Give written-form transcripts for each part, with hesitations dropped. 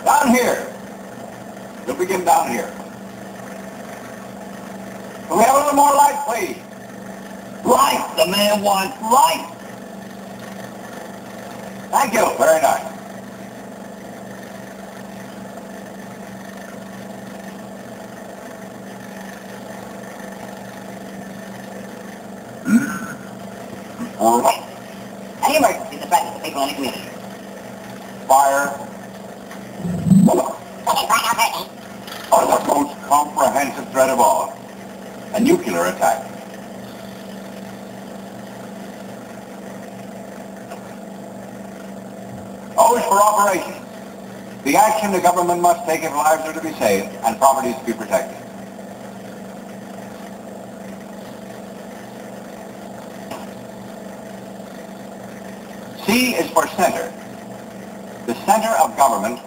Down here. You'll begin down here. Can we have a little more light, please? Light. The man wants light. Thank you. Very nice. All right. Any emergencies affecting the people in the community? Fire. Or the most comprehensive threat of all, a nuclear attack. Always for operations. The action the government must take if lives are to be saved and property is to be protected. C is for center. The center of government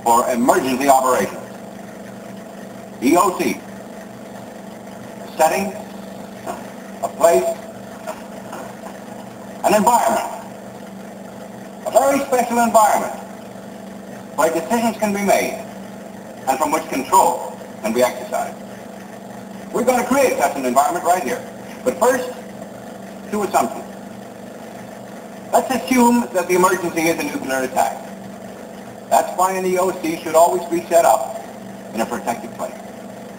for emergency operations. EOC. A setting, a place, an environment. A very special environment where decisions can be made and from which control can be exercised. We're going to create such an environment right here. But first, two assumptions. Let's assume that the emergency is a nuclear attack. That's why an EOC should always be set up in a protected place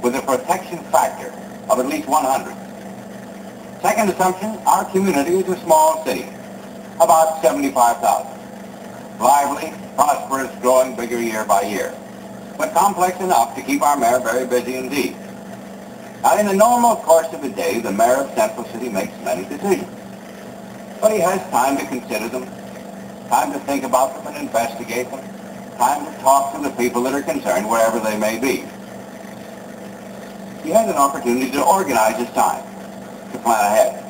with a protection factor of at least 100. Second assumption, our community is a small city, about 75,000. Lively, prosperous, growing bigger year by year, but complex enough to keep our mayor very busy indeed. Now, in the normal course of the day, the mayor of Central City makes many decisions. But he has time to consider them, time to think about them and investigate them, time to talk to the people that are concerned wherever they may be. He has an opportunity to organize his time, to plan ahead.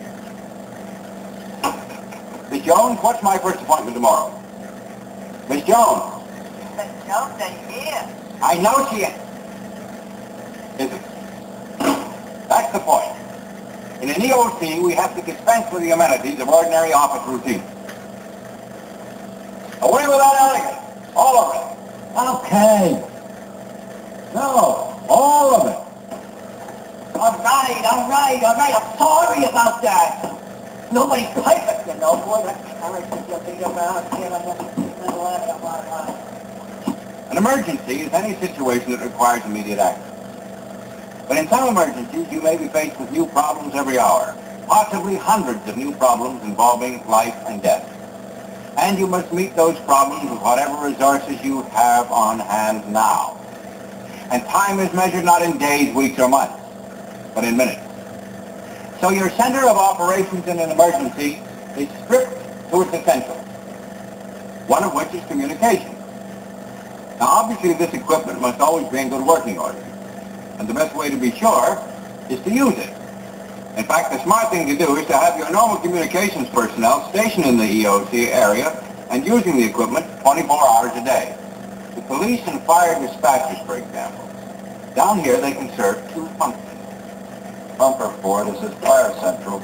Miss Jones, what's my first appointment tomorrow? Miss Jones. Miss Jones ain't here. I know she is. Isn't. That's the point. In an EOC, we have to dispense with the amenities of ordinary office routine. Away with that elegance. All of it. Okay. No, all of it. All right. I'm sorry about that. Nobody's perfect, you know, boy. An emergency is any situation that requires immediate action. But in some emergencies, you may be faced with new problems every hour, possibly hundreds of new problems involving life and death. And you must meet those problems with whatever resources you have on hand now. And time is measured not in days, weeks, or months, but in minutes. So your center of operations in an emergency is stripped to its essentials, one of which is communication. Now, obviously, this equipment must always be in good working order. And the best way to be sure is to use it. In fact, the smart thing to do is to have your normal communications personnel stationed in the EOC area and using the equipment 24 hours a day. The police and fire dispatchers, for example, down here they can serve two functions. Bumper 4, this is Fire Central.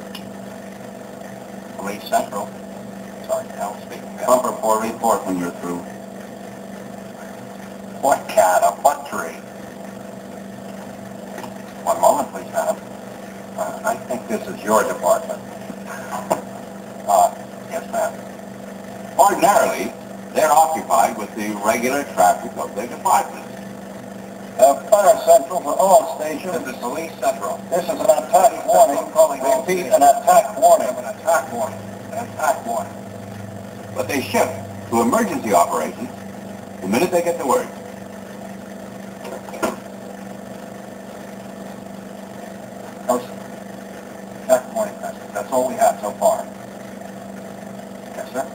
Police Central. Sorry, I'll speak. Bumper 4, report when you're through. What cat up? What tree? One moment, please, madam. I think this is your department. Yes, ma'am. Ordinarily, they're occupied with the regular traffic of their departments. Fire Central for all stations. This is Police Central. This is an attack warning. Repeat, an attack warning. An attack warning. An attack warning. But they shift to emergency operations the minute they get the word. No, sir. Attack warning message. That's all we have so far. Yes, sir.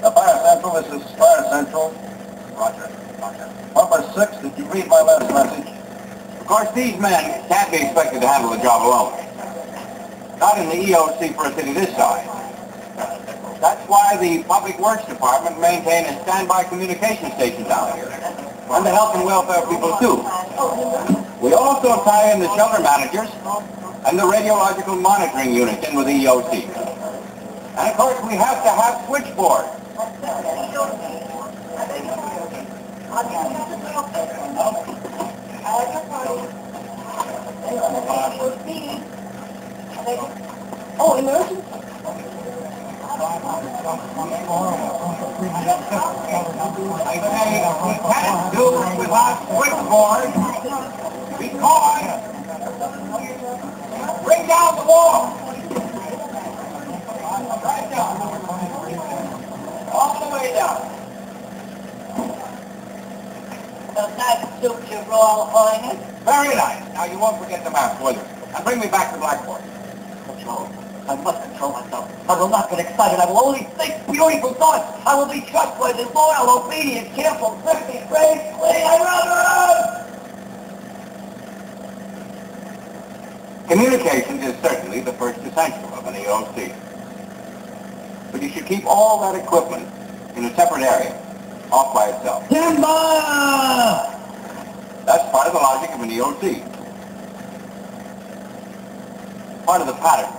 The Fire Central, this is Fire Central. Roger. Roger. Number 6, did you read my last message? Of course, these men can't be expected to handle the job alone. Not in the EOC for a city this size. That's why the Public Works Department maintain a standby communication station down here. And the health and welfare people, too. We also tie in the shelter managers and the radiological monitoring units in with the EOC. And, of course, we have to have switchboards. Oh, emergency? I say we can't do without switchboards because bring down the wall. Right down. All the way down. Does that suit your Royal Highness? Very nice. Now you won't forget the map, will you? And bring me back the blackboard. Control. I must control myself. I will not get excited. I will only think beautiful thoughts. I will be trustworthy, loyal, obedient, careful, thrifty, brave, clean. I run! Communications is certainly the first essential of an EOC. But you should keep all that equipment in a separate area, off by itself. Timber! That's part of the logic of an EOC. Part of the pattern.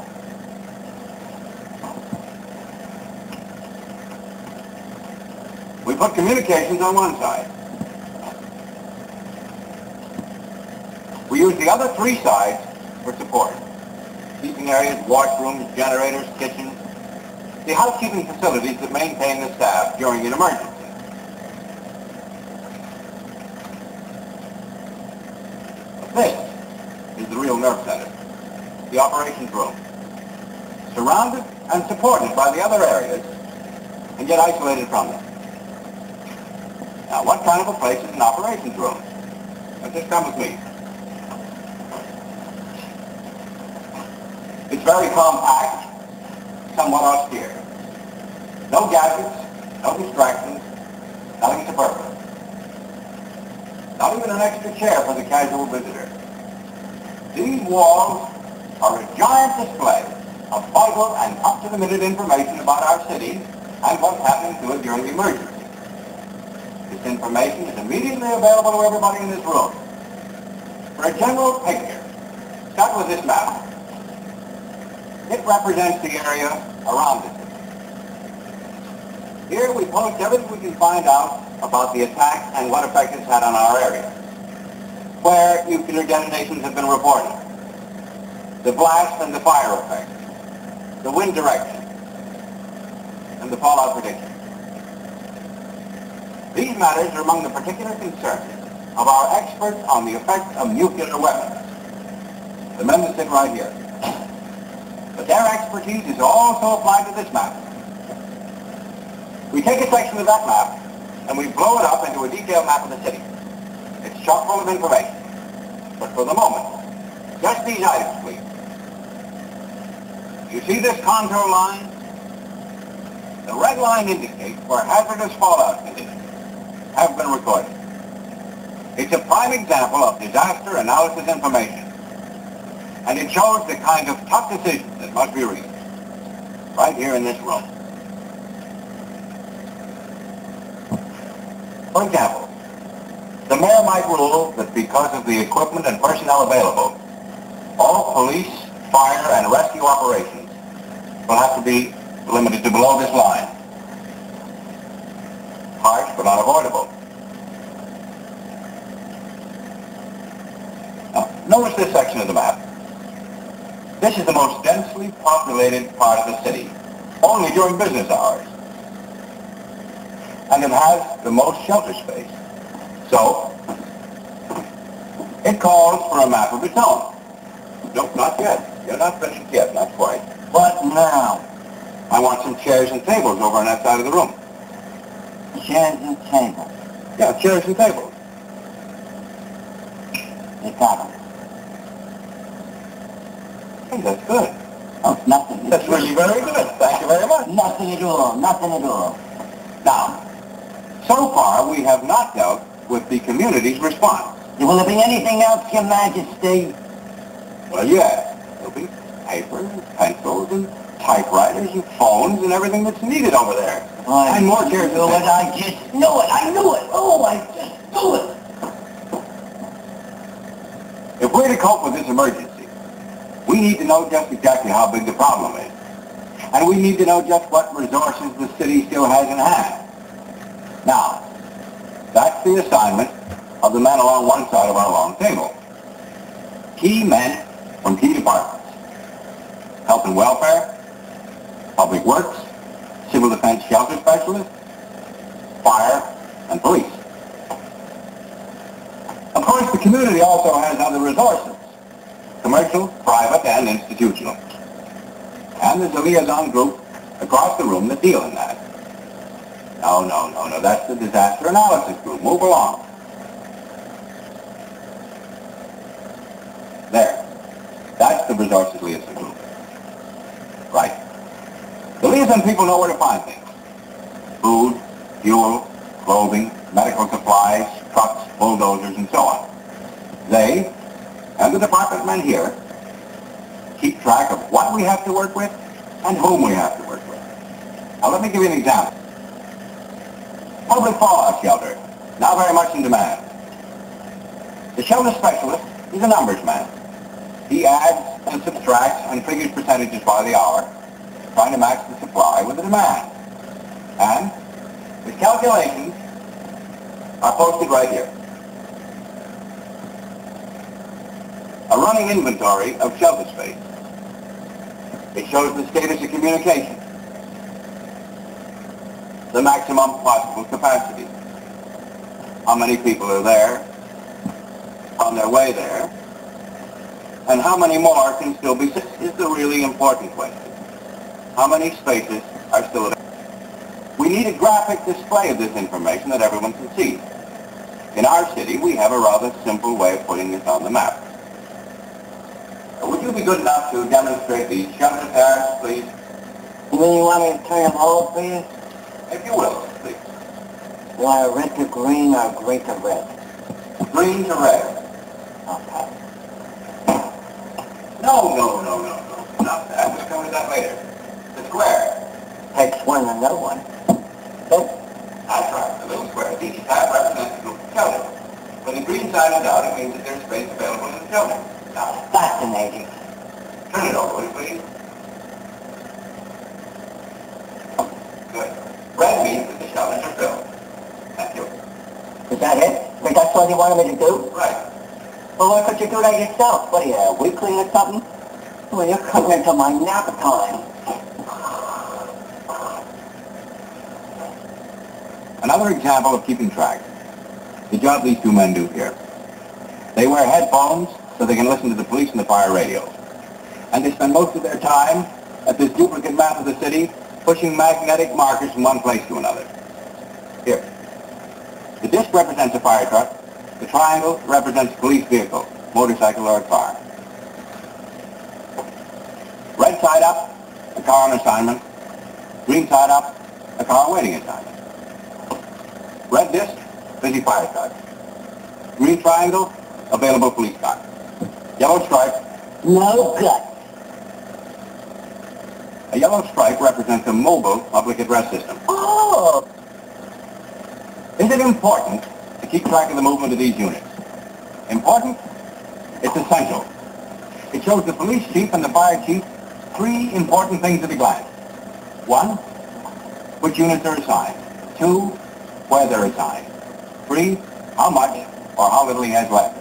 We put communications on one side. We use the other 3 sides for support. Sleeping areas, washrooms, generators, kitchens, the housekeeping facilities that maintain the staff during an emergency. This is the real nerve center, the operations room, surrounded and supported by the other areas, and yet isolated from them. Now, what kind of a place is an operations room? Now, just come with me. It's very compact, somewhat austere. No gadgets, no distractions, nothing superfluous. Not even an extra chair for the casual visitor. These walls are a giant display of vital and up-to-the-minute information about our city and what's happening to it during the emergency. This information is immediately available to everybody in this room. For a general picture, start with this map. It represents the area around the city. Here we post everything we can find out about the attack and what effect it's had on our area. Where nuclear detonations have been reported. The blast and the fire effect. The wind direction. And the fallout prediction. These matters are among the particular concerns of our experts on the effect of nuclear weapons. The men that sit right here. But their expertise is also applied to this map. We take a section of that map and we blow it up into a detailed map of the city. It's chock full of information. But for the moment, just these items, please. You see this contour line? The red line indicates where hazardous fallout conditions have been recorded. It's a prime example of disaster analysis information. And it shows the kind of tough decisions that must be reached right here in this room. For example, the mayor might rule that because of the equipment and personnel available, all police, fire, and rescue operations will have to be limited to below this line. Harsh, but unavoidable. Now, notice this section of the map. This is the most densely populated part of the city, only during business hours. and it has the most shelter space. So, it calls for a map of its own. Nope, not yet. You're not finished yet, not quite. What now? I want some chairs and tables over on that side of the room. Chairs and tables. Yeah, chairs and tables. They got them. Hey, that's good. Oh, nothing. That's really very good. Thank you very much. Nothing at all. Nothing at all. Now, so far we have not dealt with the community's response. Will there be anything else, Your Majesty? Well, yes. There'll be paper and pencils and typewriters and phones and everything that's needed over there. And more chairs and knew it. tables. I just knew it. I knew it. Oh, I just knew it. If we're to cope with this emergency, we need to know just exactly how big the problem is. And we need to know just what resources the city still has in hand. Now, that's the assignment of the men along one side of our long table. Key men from key departments. Health and welfare, public works, civil defense shelter specialists, fire, and police. Of course, the community also has other resources, commercial, private, and institutional. And there's a liaison group across the room that deal in that. No, that's the disaster analysis group. Move along. There. That's the resources liaison group. Right. The liaison people know where to find things. Food, fuel, clothing, medical supplies, trucks, bulldozers, and so on. They, and the department men here, keep track of what we have to work with and whom we have to work with. Now let me give you an example. Public fallout shelter, now very much in demand. The shelter specialist is a numbers man. He adds and subtracts and figures percentages by the hour, trying to match the supply with the demand. And his calculations are posted right here. A running inventory of shelter space. It shows the status of communication, the maximum possible capacity, how many people are there, on their way there, and how many more can still be. This is the really important question. How many spaces are still available? We need a graphic display of this information that everyone can see. In our city, we have a rather simple way of putting this on the map. Would you be good enough to demonstrate the shelter tariffs, please? You mean you want me to turn them over, please? If you will, please. You want red to green or green to red? Green to red. Okay. No. Not that. We'll come to that later. The square. Takes one to know one. That's right. The little square. Each tab represents a group of shelter. When the green sign is out, it means that there's space available in the shelter. Now, Fascinating. turn it over, will you please? Good. Red means that the shelters are filled. Thank you. Is that it? Wait, that's what you wanted me to do? Right. Well, why couldn't you do that yourself? What are you, weekly or something? Well, you're coming into my nap time. Another example of keeping track. The job these two men do here. They wear headphones so they can listen to the police and the fire radios. And they spend most of their time at this duplicate map of the city, pushing magnetic markers from one place to another. Here. The disc represents a fire truck. The triangle represents a police vehicle, motorcycle, or a car. Red side up, a car on assignment. Green side up, a car waiting assignment. Red disc, busy fire truck. Green triangle, available police car. Yellow stripe. No guts. A yellow stripe represents a mobile public address system. Oh! Is it important to keep track of the movement of these units? Important? It's essential. It shows the police chief and the fire chief three important things at a glance. One, which units are assigned. Two, where they're assigned. Three, how much or how little he has left.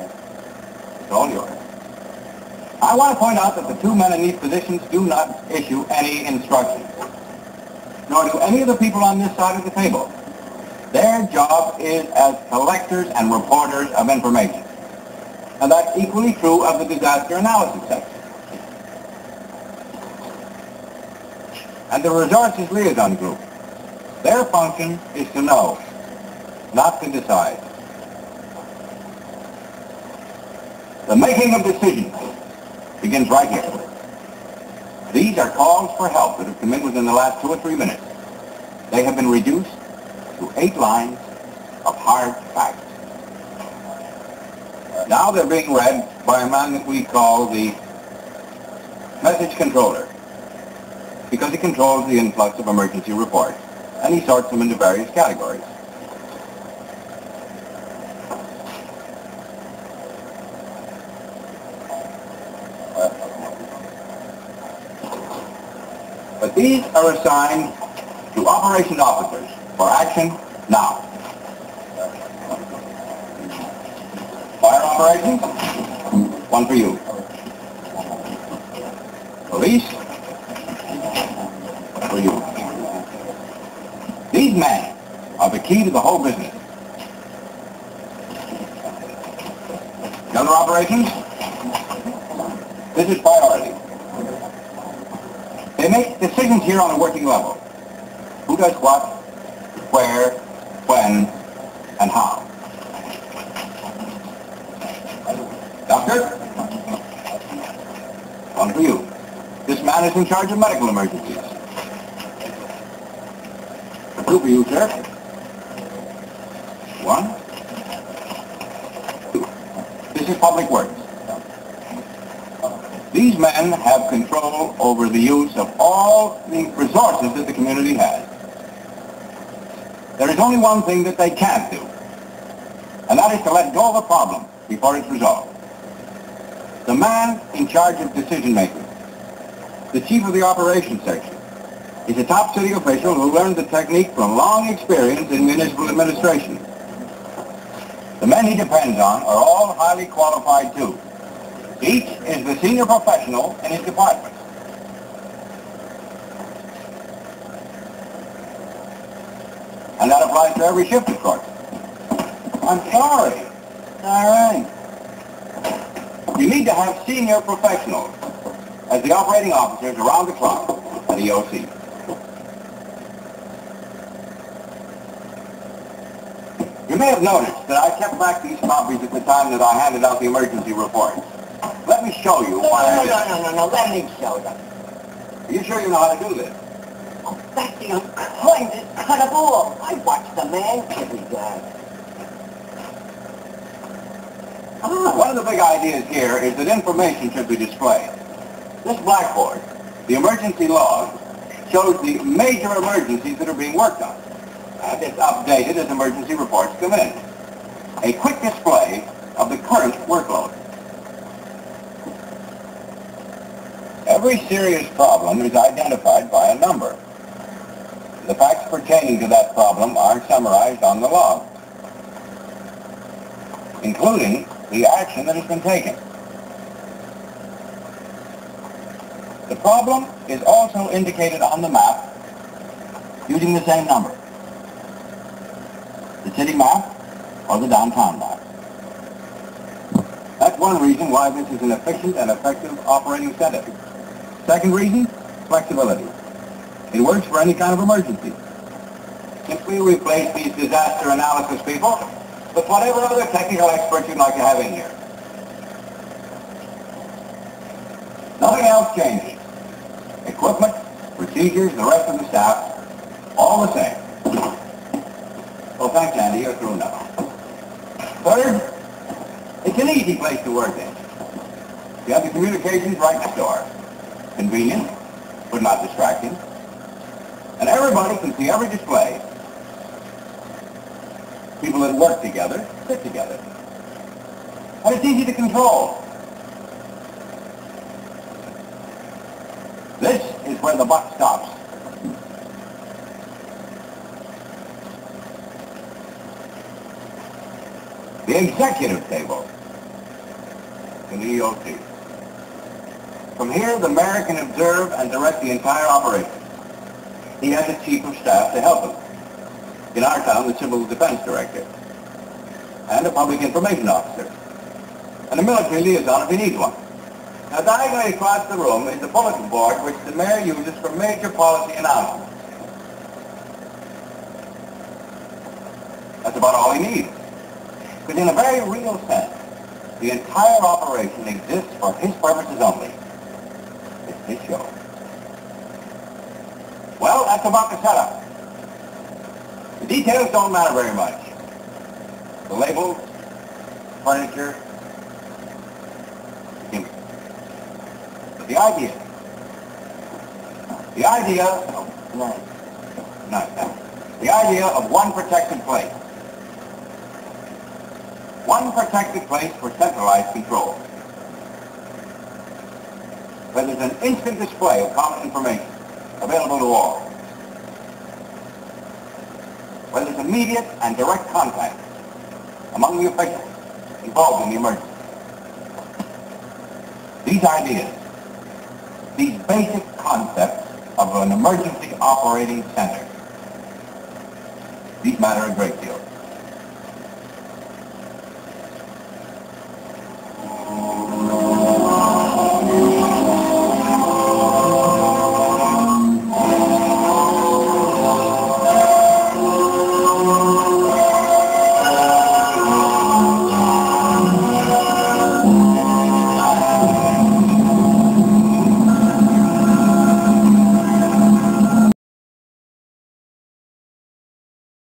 It's all yours. I want to point out that the two men in these positions do not issue any instructions, nor do any of the people on this side of the table. Their job is as collectors and reporters of information. And that's equally true of the disaster analysis section. And the resources liaison group. Their function is to know, not to decide. The making of decisions begins right here. These are calls for help that have come in within the last 2 or 3 minutes. They have been reduced to 8 lines of hard facts. Now they're being read by a man that we call the message controller, because he controls the influx of emergency reports, and he sorts them into various categories. But these are assigned to operations officers for action now. Fire operations, one for you. Police, for you. These men are the key to the whole business. Gunner operations, this is priority. They make decisions here on a working level. Who does what, where, when, and how. Doctor? One for you. This man is in charge of medical emergencies. Two for you, sir. One. Two. This is public works. These men have control over the use of all the resources that the community has. There is only one thing that they can't do, and that is to let go of a problem before it's resolved. The man in charge of decision-making, the chief of the operations section, is a top city official who learned the technique from long experience in municipal administration. The men he depends on are all highly qualified too. Each is the senior professional in his department. And that applies to every shift, of course. I'm sorry. All right. You need to have senior professionals as the operating officers around the clock at EOC. You may have noticed that I kept back these copies at the time that I handed out the emergency reports. Let me show you why I did. No, let me show them. Are you sure you know how to do this? Oh, that's the unkindest cut of all. I watch the man every day. One of the big ideas here is that information should be displayed. This blackboard, the emergency log, shows the major emergencies that are being worked on. It's updated as emergency reports come in. A quick display of the current workload. Every serious problem is identified by a number. The facts pertaining to that problem are summarized on the log, including the action that has been taken. The problem is also indicated on the map using the same number. The city map or the downtown map. That's one reason why this is an efficient and effective operating center. Second reason, flexibility. It works for any kind of emergency. Simply replace these disaster analysis people with whatever other technical experts you'd like to have in here. Nothing else changes. Equipment, procedures, the rest of the staff, all the same. Well, thanks, Andy. You're through now. Third, it's an easy place to work in. You have the communications right next door. Convenient, but not distracting. And everybody can see every display. People that work together, sit together. And it's easy to control. This is where the buck stops. The executive table in the EOC. From here, the mayor can observe and direct the entire operation. He has a chief of staff to help him. In our town, the Civil Defense Director, and a Public Information Officer, and a military liaison if he needs one. Now, diagonally across the room is the bulletin board which the mayor uses for major policy announcements. That's about all he needs. But in a very real sense, the entire operation exists for his purposes only. It's his show. Well, that's about the setup. The details don't matter very much. The labels, furniture, the gimmick. But the idea of one protected place. One protected place for centralized control. Where there's an instant display of common information available to all. Where there's immediate and direct contact among the officials involved in the emergency. These ideas, these basic concepts of an emergency operating center, these matter a great deal.